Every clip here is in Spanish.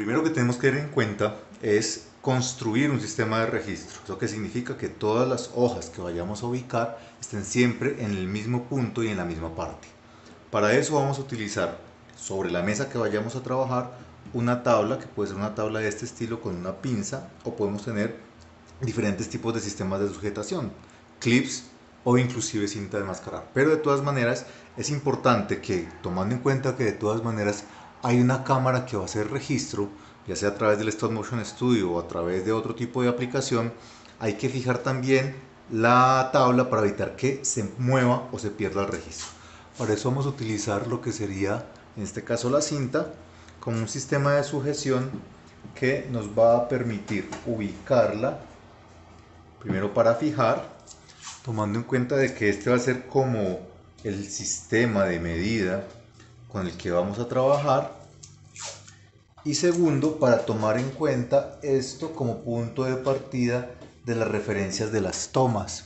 Primero que tenemos que tener en cuenta es construir un sistema de registro. Eso que significa que todas las hojas que vayamos a ubicar estén siempre en el mismo punto y en la misma parte. Para eso vamos a utilizar sobre la mesa que vayamos a trabajar una tabla, que puede ser una tabla de este estilo con una pinza, o podemos tener diferentes tipos de sistemas de sujetación, clips o inclusive cinta de enmascarar. Pero de todas maneras es importante que, tomando en cuenta que de todas maneras hay una cámara que va a hacer registro, ya sea a través del Stop Motion Studio o a través de otro tipo de aplicación, hay que fijar también la tabla para evitar que se mueva o se pierda el registro. Para eso vamos a utilizar lo que sería, en este caso, la cinta como un sistema de sujeción que nos va a permitir ubicarla primero para fijar, tomando en cuenta de que este va a ser como el sistema de medida con el que vamos a trabajar, y segundo, para tomar en cuenta esto como punto de partida de las referencias de las tomas.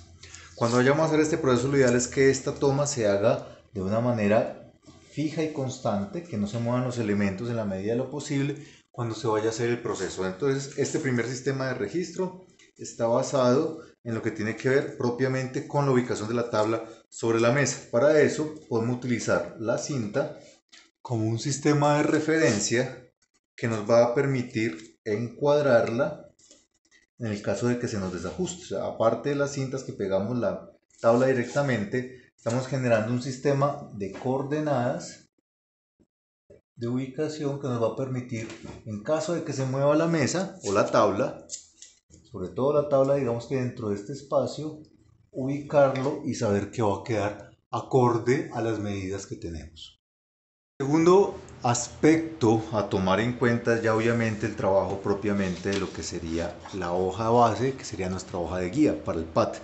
Cuando vayamos a hacer este proceso, lo ideal es que esta toma se haga de una manera fija y constante, que no se muevan los elementos en la medida de lo posible cuando se vaya a hacer el proceso. Entonces, este primer sistema de registro está basado en lo que tiene que ver propiamente con la ubicación de la tabla sobre la mesa. Para eso podemos utilizar la cinta como un sistema de referencia que nos va a permitir encuadrarla en el caso de que se nos desajuste. O sea, aparte de las cintas que pegamos la tabla directamente, estamos generando un sistema de coordenadas de ubicación que nos va a permitir, en caso de que se mueva la mesa o la tabla, sobre todo la tabla, digamos que dentro de este espacio, ubicarlo y saber que va a quedar acorde a las medidas que tenemos. Segundo aspecto a tomar en cuenta es ya obviamente el trabajo propiamente de lo que sería la hoja base, que sería nuestra hoja de guía para el PAT.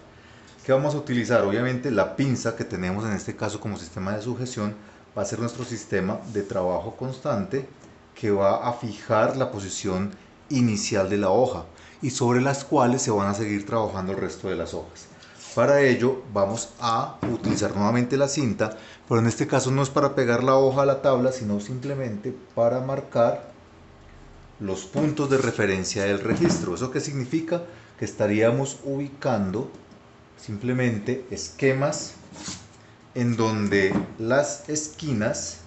¿Qué vamos a utilizar? Obviamente la pinza que tenemos en este caso como sistema de sujeción va a ser nuestro sistema de trabajo constante que va a fijar la posición inicial de la hoja y sobre las cuales se van a seguir trabajando el resto de las hojas. Para ello vamos a utilizar nuevamente la cinta, pero en este caso no es para pegar la hoja a la tabla, sino simplemente para marcar los puntos de referencia del registro. ¿Eso qué significa? Que estaríamos ubicando simplemente esquemas en donde las esquinas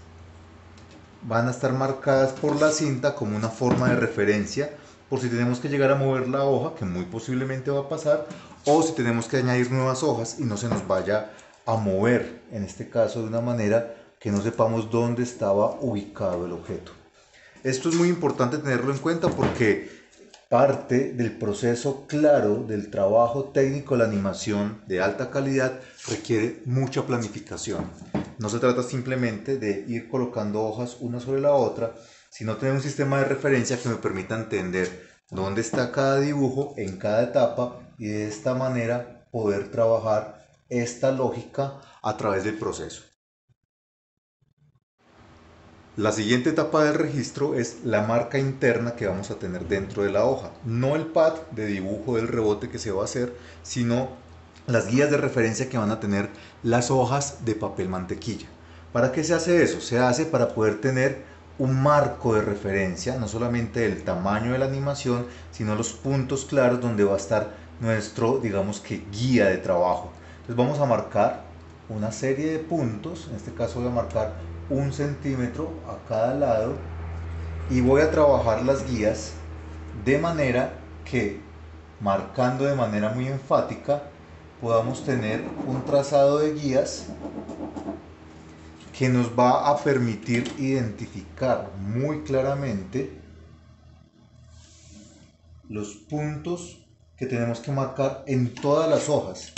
van a estar marcadas por la cinta como una forma de referencia por si tenemos que llegar a mover la hoja, que muy posiblemente va a pasar, o si tenemos que añadir nuevas hojas y no se nos vaya a mover, en este caso de una manera que no sepamos dónde estaba ubicado el objeto. Esto es muy importante tenerlo en cuenta porque parte del proceso claro del trabajo técnico de la animación de alta calidad requiere mucha planificación. No se trata simplemente de ir colocando hojas una sobre la otra, sino tener un sistema de referencia que me permita entender dónde está cada dibujo en cada etapa y de esta manera poder trabajar esta lógica a través del proceso. La siguiente etapa del registro es la marca interna que vamos a tener dentro de la hoja. No el pad de dibujo del rebote que se va a hacer, sino las guías de referencia que van a tener las hojas de papel mantequilla. ¿Para qué se hace eso? Se hace para poder tener un marco de referencia, no solamente el tamaño de la animación, sino los puntos claros donde va a estar nuestro, digamos que, guía de trabajo. Entonces vamos a marcar una serie de puntos, en este caso voy a marcar 1 centímetro a cada lado y voy a trabajar las guías de manera que, marcando de manera muy enfática, podamos tener un trazado de guías que nos va a permitir identificar muy claramente los puntos que tenemos que marcar en todas las hojas,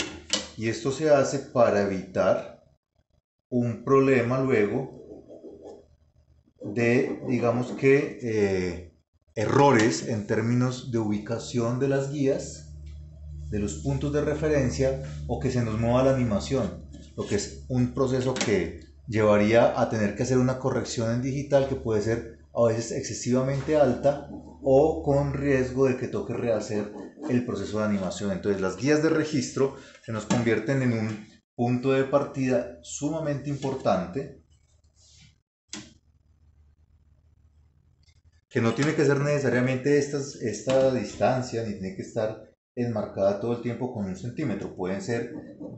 y esto se hace para evitar un problema luego de, digamos que, errores en términos de ubicación de las guías, de los puntos de referencia, o que se nos mueva la animación, lo que es un proceso que llevaría a tener que hacer una corrección en digital que puede ser a veces excesivamente alta o con riesgo de que toque rehacer el proceso de animación. Entonces las guías de registro se nos convierten en un punto de partida sumamente importante que no tiene que ser necesariamente esta distancia, ni tiene que estar enmarcada todo el tiempo con 1 centímetro. Pueden ser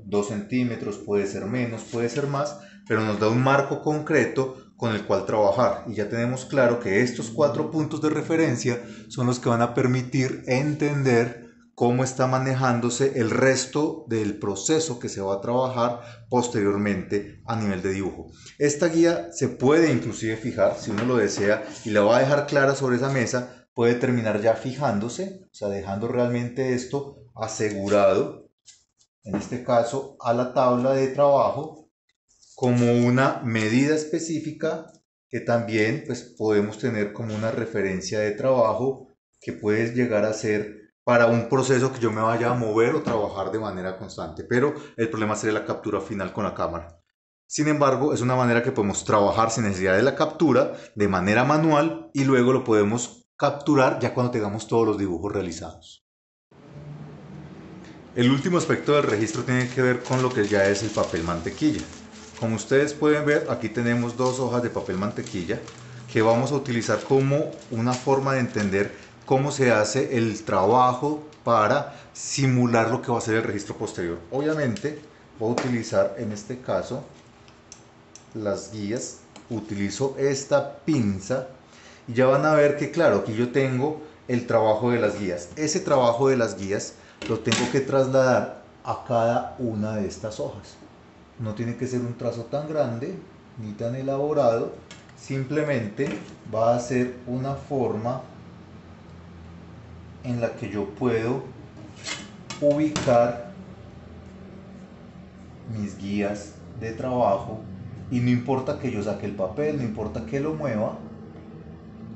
2 centímetros, puede ser menos, puede ser más, pero nos da un marco concreto con el cual trabajar. Y ya tenemos claro que estos 4 puntos de referencia son los que van a permitir entender cómo está manejándose el resto del proceso que se va a trabajar posteriormente a nivel de dibujo. Esta guía se puede inclusive fijar, si uno lo desea, y la va a dejar clara sobre esa mesa, puede terminar ya fijándose, o sea, dejando realmente esto asegurado, en este caso a la tabla de trabajo, como una medida específica que también pues, podemos tener como una referencia de trabajo que puede llegar a ser para un proceso que yo me vaya a mover o trabajar de manera constante, pero el problema sería la captura final con la cámara. Sin embargo, es una manera que podemos trabajar sin necesidad de la captura, de manera manual, y luego lo podemos capturar ya cuando tengamos todos los dibujos realizados. El último aspecto del registro tiene que ver con lo que ya es el papel mantequilla. Como ustedes pueden ver, aquí tenemos 2 hojas de papel mantequilla que vamos a utilizar como una forma de entender cómo se hace el trabajo para simular lo que va a ser el registro posterior. Obviamente voy a utilizar en este caso las guías, utilizo esta pinza y ya van a ver que claro, aquí yo tengo el trabajo de las guías. Ese trabajo de las guías lo tengo que trasladar a cada una de estas hojas. No tiene que ser un trazo tan grande ni tan elaborado, simplemente va a ser una forma en la que yo puedo ubicar mis guías de trabajo y no importa que yo saque el papel, no importa que lo mueva,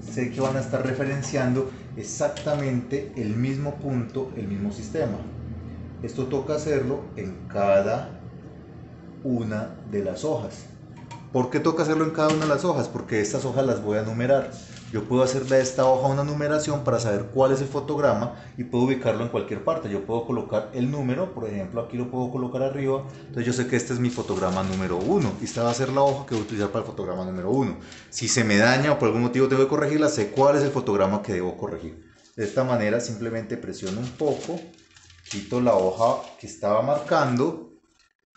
sé que van a estar referenciando exactamente el mismo punto, el mismo sistema. Esto toca hacerlo en cada una de las hojas. ¿Por qué toca hacerlo en cada una de las hojas? Porque estas hojas las voy a numerar. Yo puedo hacerle a esta hoja una numeración para saber cuál es el fotograma y puedo ubicarlo en cualquier parte. Yo puedo colocar el número, por ejemplo, aquí lo puedo colocar arriba. Entonces yo sé que este es mi fotograma número 1 y esta va a ser la hoja que voy a utilizar para el fotograma número 1. Si se me daña o por algún motivo tengo que corregirla, sé cuál es el fotograma que debo corregir. De esta manera simplemente presiono un poco, quito la hoja que estaba marcando,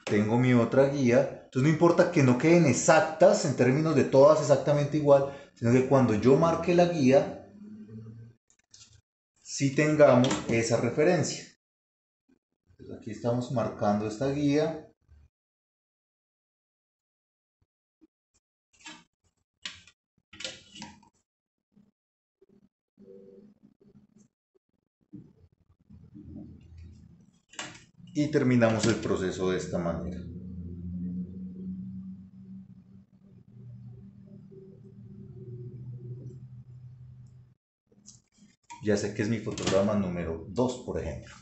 tengo mi otra guía. Entonces no importa que no queden exactas en términos de todas exactamente igual, sino que cuando yo marque la guía, sí tengamos esa referencia. Entonces aquí estamos marcando esta guía. Y terminamos el proceso de esta manera. Ya sé que es mi fotograma número 2, por ejemplo.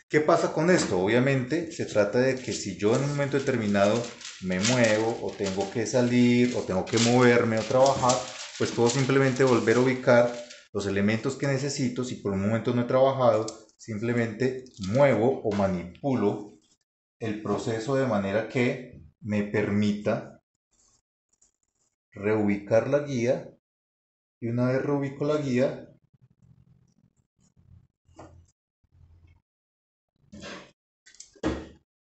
¿Qué pasa con esto? Obviamente se trata de que si yo en un momento determinado me muevo o tengo que salir o tengo que moverme o trabajar, pues puedo simplemente volver a ubicar los elementos que necesito. Si por un momento no he trabajado, simplemente muevo o manipulo el proceso de manera que me permita reubicar la guía, y una vez reubico la guía,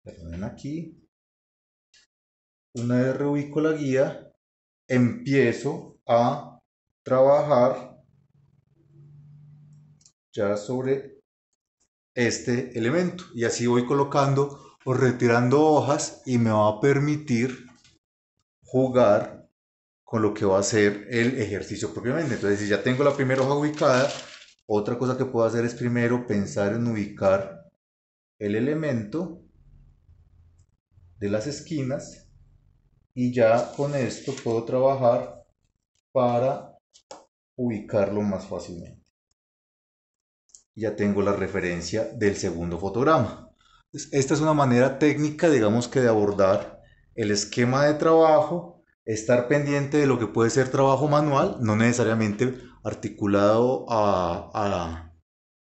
perdonen aquí, una vez reubico la guía, empiezo a trabajar ya sobre este elemento y así voy colocando o retirando hojas y me va a permitir jugar con lo que va a ser el ejercicio propiamente. Entonces, si ya tengo la primera hoja ubicada, otra cosa que puedo hacer es primero pensar en ubicar el elemento de las esquinas y ya con esto puedo trabajar para ubicarlo más fácilmente. Ya tengo la referencia del segundo fotograma. Esta es una manera técnica, digamos que de abordar el esquema de trabajo, estar pendiente de lo que puede ser trabajo manual, no necesariamente articulado al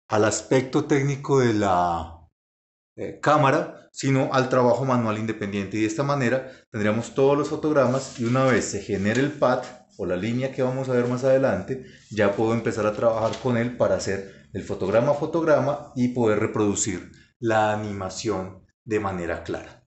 aspecto técnico de la cámara, sino al trabajo manual independiente. Y de esta manera tendríamos todos los fotogramas y una vez se genere el pad, o la línea que vamos a ver más adelante, ya puedo empezar a trabajar con él para hacer el fotograma a fotograma y poder reproducir la animación de manera clara.